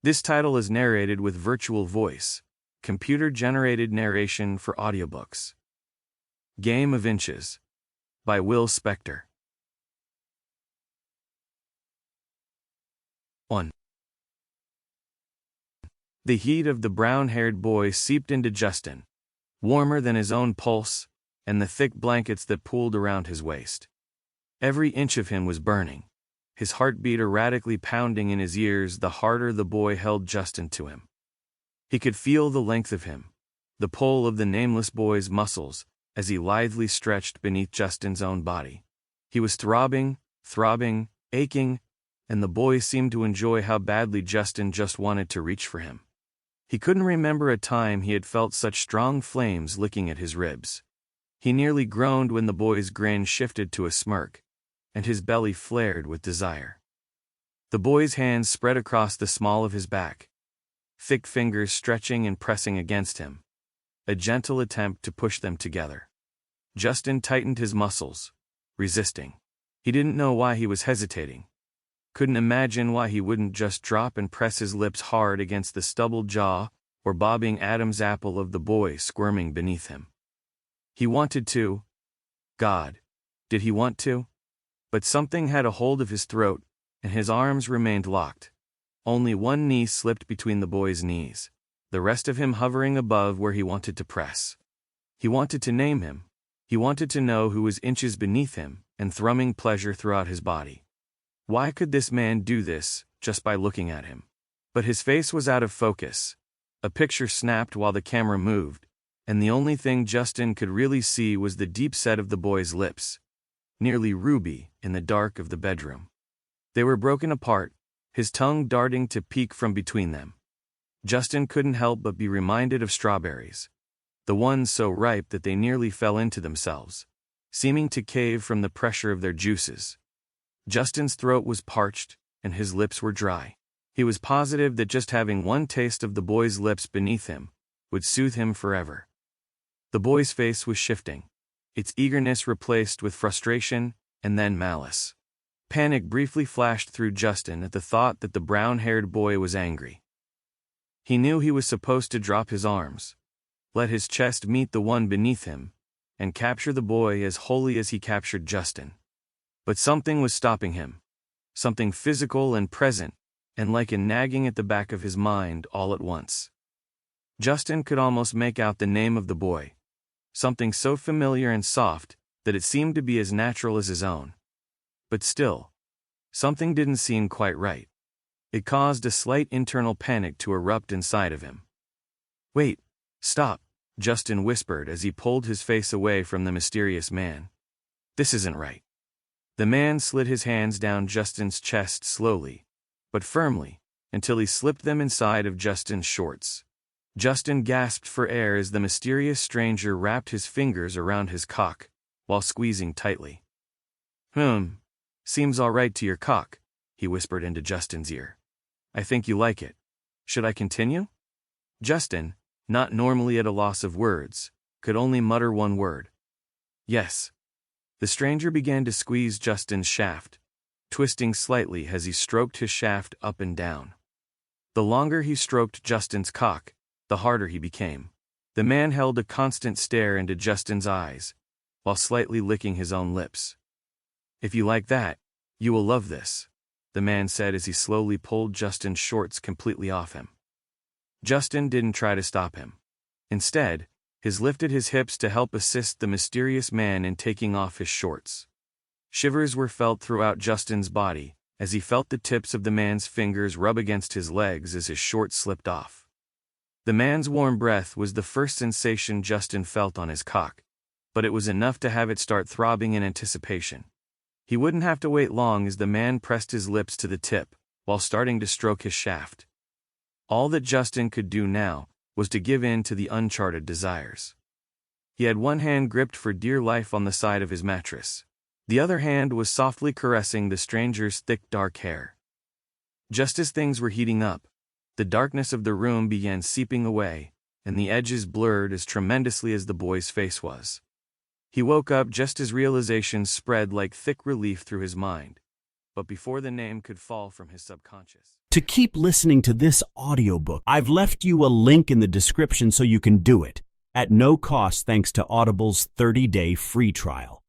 This title is narrated with virtual voice, computer-generated narration for audiobooks. Game of Inches by Specter. 1. The heat of the brown-haired boy seeped into Justin, warmer than his own pulse and the thick blankets that pooled around his waist. Every inch of him was burning, his heartbeat erratically pounding in his ears the harder the boy held Justin to him. He could feel the length of him, the pull of the nameless boy's muscles, as he lithely stretched beneath Justin's own body. He was throbbing, aching, and the boy seemed to enjoy how badly Justin just wanted to reach for him. He couldn't remember a time he had felt such strong flames licking at his ribs. He nearly groaned when the boy's grin shifted to a smirk, and his belly flared with desire. The boy's hands spread across the small of his back, thick fingers stretching and pressing against him, a gentle attempt to push them together. Justin tightened his muscles, resisting. He didn't know why he was hesitating. Couldn't imagine why he wouldn't just drop and press his lips hard against the stubbled jaw or bobbing Adam's apple of the boy squirming beneath him. He wanted to. God, did he want to? But something had a hold of his throat, and his arms remained locked. Only one knee slipped between the boy's knees, the rest of him hovering above where he wanted to press. He wanted to name him. He wanted to know who was inches beneath him and thrumming pleasure throughout his body. Why could this man do this just by looking at him? But his face was out of focus. A picture snapped while the camera moved, and the only thing Justin could really see was the deep set of the boy's lips, nearly ruby in the dark of the bedroom. They were broken apart, his tongue darting to peek from between them. Justin couldn't help but be reminded of strawberries, the ones so ripe that they nearly fell into themselves, seeming to cave from the pressure of their juices. Justin's throat was parched, and his lips were dry. He was positive that just having one taste of the boy's lips beneath him would soothe him forever. The boy's face was shifting, its eagerness replaced with frustration and then malice. Panic briefly flashed through Justin at the thought that the brown-haired boy was angry. He knew he was supposed to drop his arms, let his chest meet the one beneath him, and capture the boy as wholly as he captured Justin. But something was stopping him, something physical and present, and like a nagging at the back of his mind all at once. Justin could almost make out the name of the boy, something so familiar and soft that it seemed to be as natural as his own. But still, something didn't seem quite right. It caused a slight internal panic to erupt inside of him. "Wait, stop," Justin whispered as he pulled his face away from the mysterious man. "This isn't right." The man slid his hands down Justin's chest slowly, but firmly, until he slipped them inside of Justin's shorts. Justin gasped for air as the mysterious stranger wrapped his fingers around his cock, while squeezing tightly. Seems all right to your cock," he whispered into Justin's ear. "I think you like it. Should I continue?" Justin, not normally at a loss of words, could only mutter one word. "Yes." The stranger began to squeeze Justin's shaft, twisting slightly as he stroked his shaft up and down. The longer he stroked Justin's cock, the harder he became. The man held a constant stare into Justin's eyes, while slightly licking his own lips. "If you like that, you will love this," the man said as he slowly pulled Justin's shorts completely off him. Justin didn't try to stop him. Instead, he lifted his hips to help assist the mysterious man in taking off his shorts. Shivers were felt throughout Justin's body as he felt the tips of the man's fingers rub against his legs as his shorts slipped off. The man's warm breath was the first sensation Justin felt on his cock, but it was enough to have it start throbbing in anticipation. He wouldn't have to wait long as the man pressed his lips to the tip, while starting to stroke his shaft. All that Justin could do now was to give in to the uncharted desires. He had one hand gripped for dear life on the side of his mattress. The other hand was softly caressing the stranger's thick dark hair. Just as things were heating up, the darkness of the room began seeping away, and the edges blurred as tremendously as the boy's face was. He woke up just as realization spread like thick relief through his mind, but before the name could fall from his subconscious. To keep listening to this audiobook, I've left you a link in the description so you can do it, at no cost thanks to Audible's 30-day free trial.